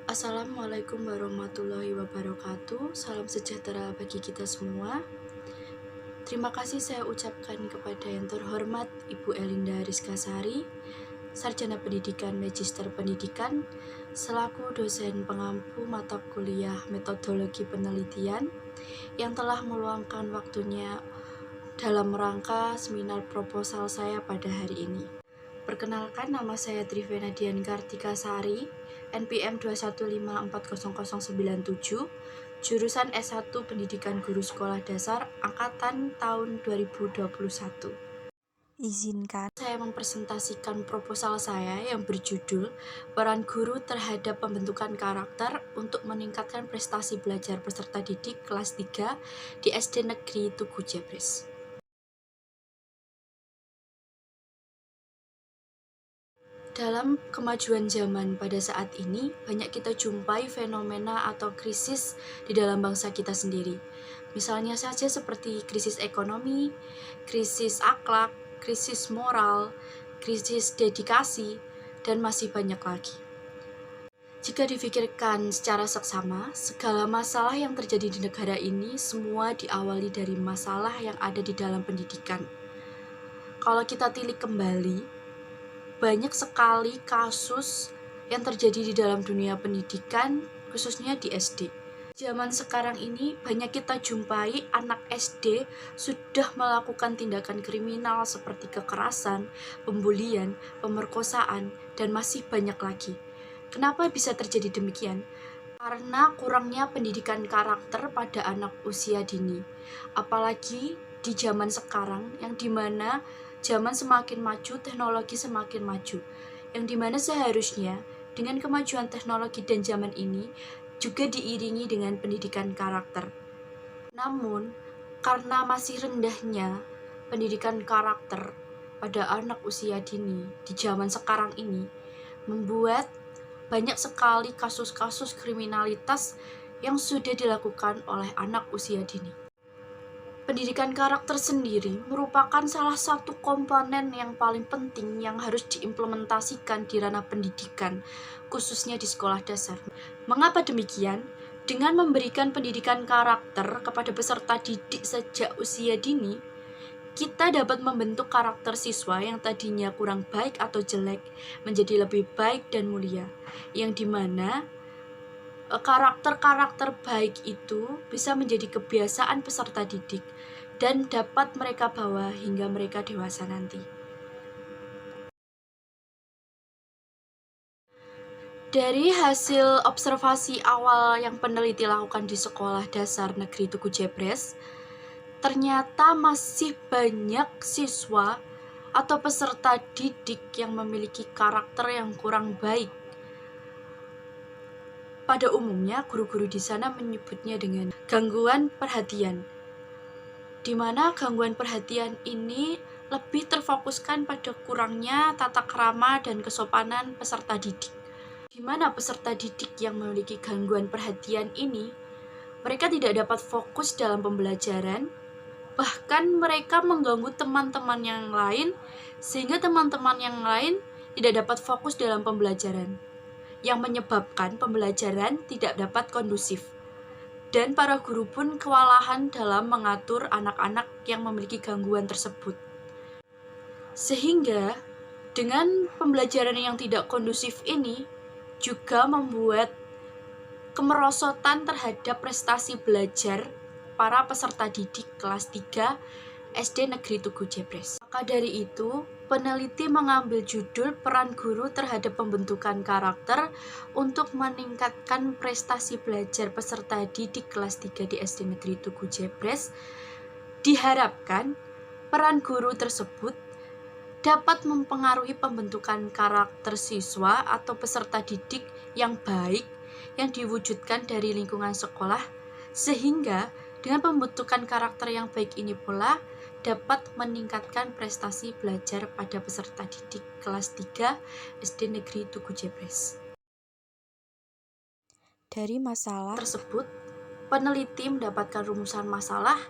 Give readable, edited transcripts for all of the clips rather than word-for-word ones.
Assalamualaikum warahmatullahi wabarakatuh. Salam sejahtera bagi kita semua. Terima kasih saya ucapkan kepada yang terhormat Ibu Elinda Rizkasari, Sarjana Pendidikan Magister Pendidikan, selaku dosen pengampu mata kuliah metodologi penelitian yang telah meluangkan waktunya dalam rangka seminar proposal saya pada hari ini. Perkenalkan, nama saya Trivena Dian Kartika Sari, NPM 215400097, jurusan S1 Pendidikan Guru Sekolah Dasar angkatan tahun 2021. Izinkan saya mempresentasikan proposal saya yang berjudul Peran Guru Terhadap Pembentukan Karakter untuk Meningkatkan Prestasi Belajar Peserta Didik kelas 3 di SD Negeri Tugu Jebres. Dalam kemajuan zaman pada saat ini, banyak kita jumpai fenomena atau krisis di dalam bangsa kita sendiri. Misalnya saja seperti krisis ekonomi, krisis akhlak, krisis moral, krisis dedikasi, dan masih banyak lagi. Jika difikirkan secara seksama, segala masalah yang terjadi di negara ini semua diawali dari masalah yang ada di dalam pendidikan. Kalau kita tilik kembali, banyak sekali kasus yang terjadi di dalam dunia pendidikan, khususnya di SD. Zaman sekarang ini banyak kita jumpai anak SD sudah melakukan tindakan kriminal seperti kekerasan, pembulian, pemerkosaan, dan masih banyak lagi. Kenapa bisa terjadi demikian? Karena kurangnya pendidikan karakter pada anak usia dini. Apalagi di zaman sekarang yang dimana zaman semakin maju, teknologi semakin maju, yang dimana seharusnya dengan kemajuan teknologi dan zaman ini juga diiringi dengan pendidikan karakter. Namun, karena masih rendahnya pendidikan karakter pada anak usia dini di zaman sekarang ini, membuat banyak sekali kasus-kasus kriminalitas yang sudah dilakukan oleh anak usia dini. Pendidikan karakter sendiri merupakan salah satu komponen yang paling penting yang harus diimplementasikan di ranah pendidikan, khususnya di sekolah dasar. Mengapa demikian? Dengan memberikan pendidikan karakter kepada peserta didik sejak usia dini, kita dapat membentuk karakter siswa yang tadinya kurang baik atau jelek menjadi lebih baik dan mulia, yang dimana karakter-karakter baik itu bisa menjadi kebiasaan peserta didik dan dapat mereka bawa hingga mereka dewasa nanti. Dari hasil observasi awal yang peneliti lakukan di Sekolah Dasar Negeri Tugu Jebres, ternyata masih banyak siswa atau peserta didik yang memiliki karakter yang kurang baik. Pada umumnya, guru-guru di sana menyebutnya dengan gangguan perhatian, di mana gangguan perhatian ini lebih terfokuskan pada kurangnya tata krama dan kesopanan peserta didik. Di mana peserta didik yang memiliki gangguan perhatian ini, mereka tidak dapat fokus dalam pembelajaran, bahkan mereka mengganggu teman-teman yang lain, sehingga teman-teman yang lain tidak dapat fokus dalam pembelajaran, yang menyebabkan pembelajaran tidak dapat kondusif. Dan para guru pun kewalahan dalam mengatur anak-anak yang memiliki gangguan tersebut. Sehingga dengan pembelajaran yang tidak kondusif ini juga membuat kemerosotan terhadap prestasi belajar para peserta didik kelas 3 SD Negeri Tugu Jebres. Maka dari itu, peneliti mengambil judul Peran Guru Terhadap Pembentukan Karakter untuk Meningkatkan Prestasi Belajar Peserta Didik kelas 3 di SD Negeri Tugu Jebres. Diharapkan peran guru tersebut dapat mempengaruhi pembentukan karakter siswa atau peserta didik yang baik yang diwujudkan dari lingkungan sekolah, sehingga dengan pembentukan karakter yang baik ini pula dapat meningkatkan prestasi belajar pada peserta didik kelas 3 SD Negeri Tugu Jebres. Dari masalah tersebut, peneliti mendapatkan rumusan masalah.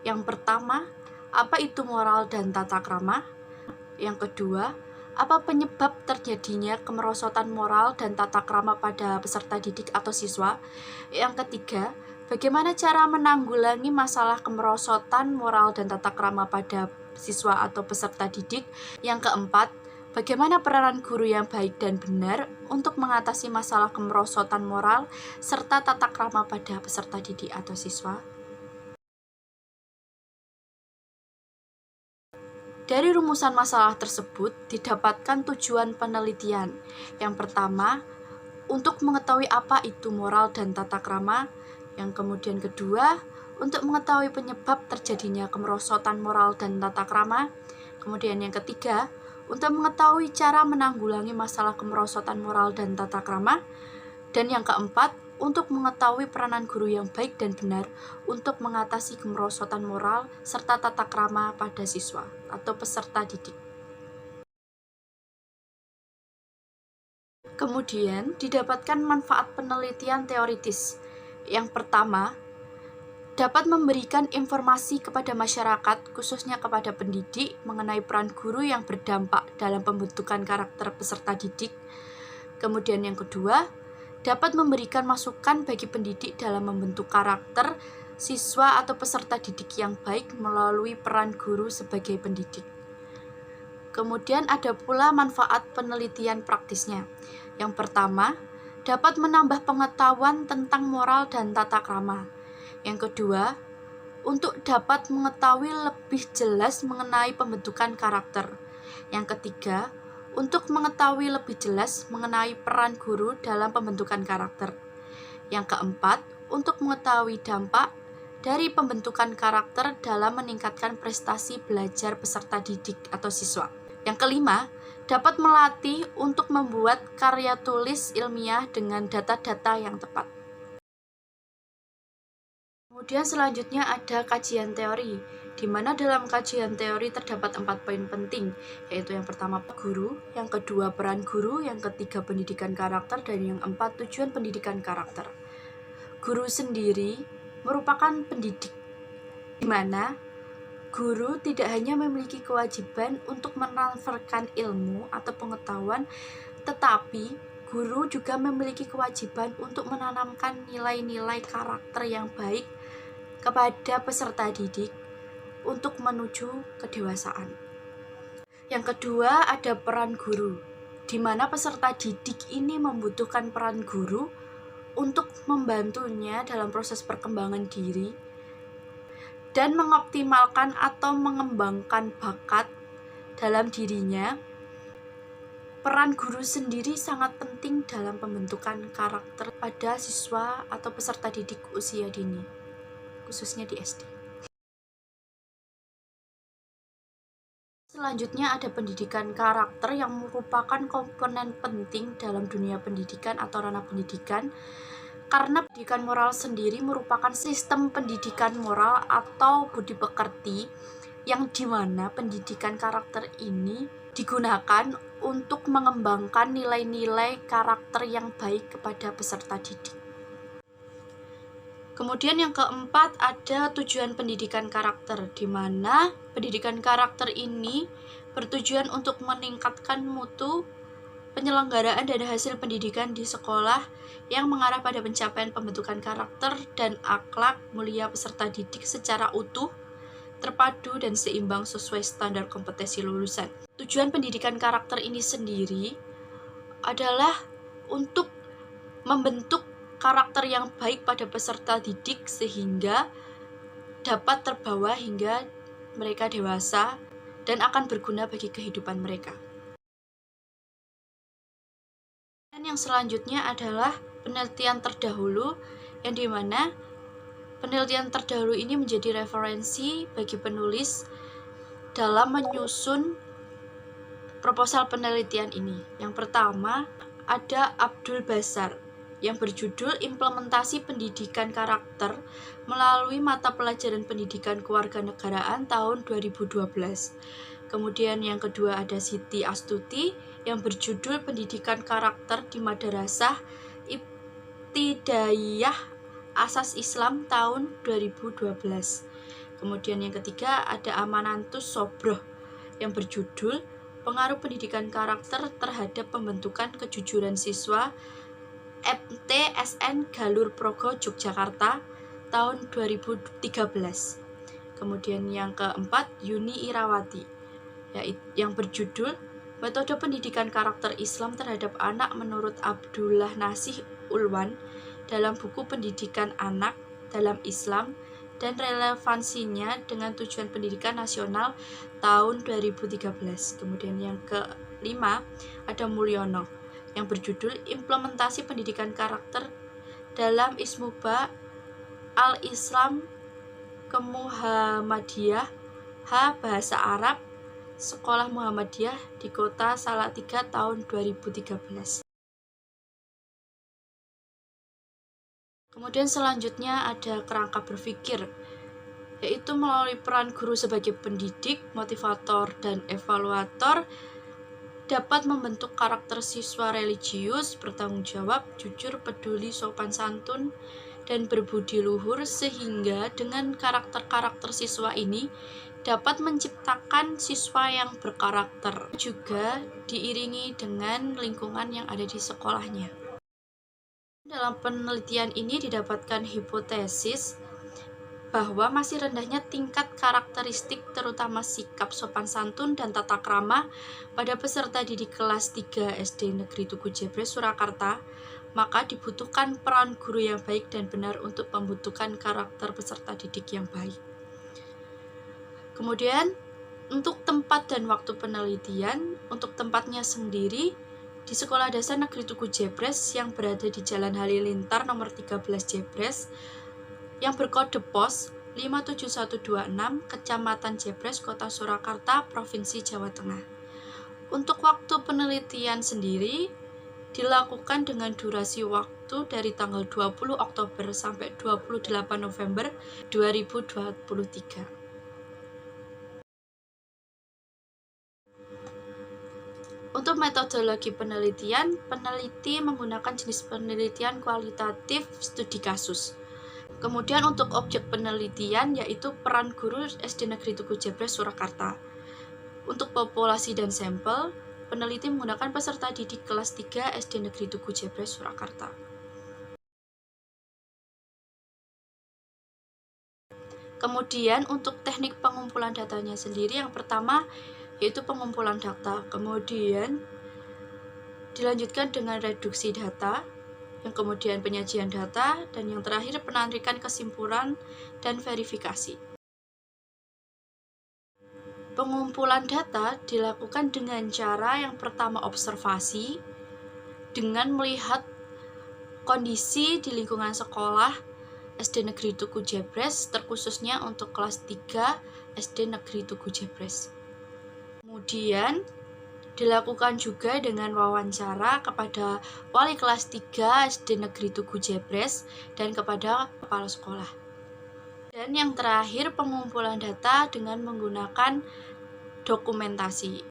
Yang pertama, apa itu moral dan tata krama? Yang kedua, apa penyebab terjadinya kemerosotan moral dan tata krama pada peserta didik atau siswa? Yang ketiga, bagaimana cara menanggulangi masalah kemerosotan moral dan tata krama pada siswa atau peserta didik? Yang keempat, bagaimana peranan guru yang baik dan benar untuk mengatasi masalah kemerosotan moral serta tata krama pada peserta didik atau siswa? Dari rumusan masalah tersebut didapatkan tujuan penelitian. Yang pertama, untuk mengetahui apa itu moral dan tata krama. Yang kemudian kedua, untuk mengetahui penyebab terjadinya kemerosotan moral dan tata krama. Kemudian yang ketiga, untuk mengetahui cara menanggulangi masalah kemerosotan moral dan tata krama. Dan yang keempat, untuk mengetahui peranan guru yang baik dan benar untuk mengatasi kemerosotan moral serta tata krama pada siswa atau peserta didik. Kemudian, didapatkan manfaat penelitian teoritis. Yang pertama, dapat memberikan informasi kepada masyarakat, khususnya kepada pendidik, mengenai peran guru yang berdampak dalam pembentukan karakter peserta didik. Kemudian yang kedua, dapat memberikan masukan bagi pendidik dalam membentuk karakter siswa atau peserta didik yang baik melalui peran guru sebagai pendidik. Kemudian ada pula manfaat penelitian praktisnya. Yang pertama, dapat menambah pengetahuan tentang moral dan tata krama. Yang kedua, untuk dapat mengetahui lebih jelas mengenai pembentukan karakter. Yang ketiga, untuk mengetahui lebih jelas mengenai peran guru dalam pembentukan karakter. Yang keempat, untuk mengetahui dampak dari pembentukan karakter dalam meningkatkan prestasi belajar peserta didik atau siswa. Yang kelima, dapat melatih untuk membuat karya tulis ilmiah dengan data-data yang tepat. Kemudian selanjutnya ada kajian teori, di mana dalam kajian teori terdapat 4 poin penting, yaitu yang pertama guru, yang kedua peran guru, yang ketiga pendidikan karakter, dan yang keempat tujuan pendidikan karakter. Guru sendiri merupakan pendidik, di mana guru tidak hanya memiliki kewajiban untuk mentransferkan ilmu atau pengetahuan, tetapi guru juga memiliki kewajiban untuk menanamkan nilai-nilai karakter yang baik kepada peserta didik untuk menuju kedewasaan. Yang kedua ada peran guru, di mana peserta didik ini membutuhkan peran guru untuk membantunya dalam proses perkembangan diri dan mengoptimalkan atau mengembangkan bakat dalam dirinya. Peran guru sendiri sangat penting dalam pembentukan karakter pada siswa atau peserta didik usia dini, khususnya di SD. Selanjutnya ada pendidikan karakter yang merupakan komponen penting dalam dunia pendidikan atau ranah pendidikan, karena pendidikan moral sendiri merupakan sistem pendidikan moral atau budi pekerti yang dimana pendidikan karakter ini digunakan untuk mengembangkan nilai-nilai karakter yang baik kepada peserta didik. Kemudian yang keempat ada tujuan pendidikan karakter, di mana pendidikan karakter ini bertujuan untuk meningkatkan mutu penyelenggaraan dan hasil pendidikan di sekolah yang mengarah pada pencapaian pembentukan karakter dan akhlak mulia peserta didik secara utuh, terpadu dan seimbang sesuai standar kompetensi lulusan. Tujuan pendidikan karakter ini sendiri adalah untuk membentuk karakter yang baik pada peserta didik sehingga dapat terbawa hingga mereka dewasa dan akan berguna bagi kehidupan mereka. Dan yang selanjutnya adalah penelitian terdahulu, yang dimana penelitian terdahulu ini menjadi referensi bagi penulis dalam menyusun proposal penelitian ini. Yang pertama ada Abdul Basar yang berjudul Implementasi Pendidikan Karakter melalui mata pelajaran Pendidikan Kewarganegaraan tahun 2012. Kemudian yang kedua ada Siti Astuti yang berjudul Pendidikan Karakter di Madrasah Ibtidaiyah Asas Islam tahun 2012. Kemudian yang ketiga ada Amanantus Sobroh yang berjudul Pengaruh pendidikan karakter terhadap pembentukan kejujuran siswa, MTSN Galur Progo Yogyakarta tahun 2013. Kemudian yang keempat, Yuni Irawati, yang berjudul Metode Pendidikan Karakter Islam Terhadap Anak menurut Abdullah Nasih Ulwan dalam buku Pendidikan Anak dalam Islam dan relevansinya dengan tujuan pendidikan nasional tahun 2013. Kemudian yang kelima ada Mulyono yang berjudul Implementasi Pendidikan Karakter dalam Ismuba Al-Islam Kemuhammadiyah H. Bahasa Arab Sekolah Muhammadiyah di Kota Salatiga tahun 2013. Kemudian selanjutnya ada kerangka berpikir, yaitu melalui peran guru sebagai pendidik, motivator, dan evaluator dapat membentuk karakter siswa religius, bertanggung jawab, jujur, peduli, sopan santun, dan berbudi luhur, sehingga dengan karakter-karakter siswa ini dapat menciptakan siswa yang berkarakter, juga diiringi dengan lingkungan yang ada di sekolahnya. Dalam penelitian ini didapatkan hipotesis bahwa masih rendahnya tingkat karakteristik terutama sikap sopan santun dan tata krama pada peserta didik kelas 3 SD Negeri Tugu Jebres Surakarta, maka dibutuhkan peran guru yang baik dan benar untuk pembentukan karakter peserta didik yang baik. Kemudian untuk tempat dan waktu penelitian, untuk tempatnya sendiri di Sekolah Dasar Negeri Tugu Jebres yang berada di Jalan Halilintar nomor 13 Jebres yang berkode pos 57126 Kecamatan Jebres, Kota Surakarta, Provinsi Jawa Tengah. Untuk waktu penelitian sendiri dilakukan dengan durasi waktu dari tanggal 20 Oktober sampai 28 November 2023. Untuk metodologi penelitian, peneliti menggunakan jenis penelitian kualitatif studi kasus. Kemudian untuk objek penelitian yaitu peran guru SD Negeri Tugu Jebres Surakarta. Untuk populasi dan sampel, peneliti menggunakan peserta didik kelas 3 SD Negeri Tugu Jebres Surakarta. Kemudian untuk teknik pengumpulan datanya sendiri, yang pertama yaitu pengumpulan data, kemudian dilanjutkan dengan reduksi data, yang kemudian penyajian data, dan yang terakhir penarikan kesimpulan dan verifikasi. Pengumpulan data dilakukan dengan cara yang pertama observasi, dengan melihat kondisi di lingkungan sekolah SD Negeri Tugu Jebres, terkhususnya untuk kelas 3 SD Negeri Tugu Jebres. Kemudian dilakukan juga dengan wawancara kepada wali kelas 3 SD Negeri Tugu Jebres dan kepada kepala sekolah. Dan yang terakhir pengumpulan data dengan menggunakan dokumentasi.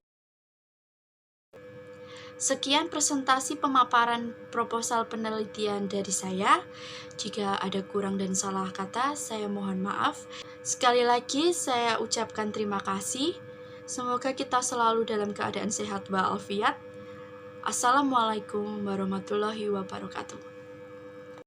Sekian presentasi pemaparan proposal penelitian dari saya. Jika ada kurang dan salah kata, saya mohon maaf. Sekali lagi saya ucapkan terima kasih. Semoga kita selalu dalam keadaan sehat walafiat. Assalamualaikum warahmatullahi wabarakatuh.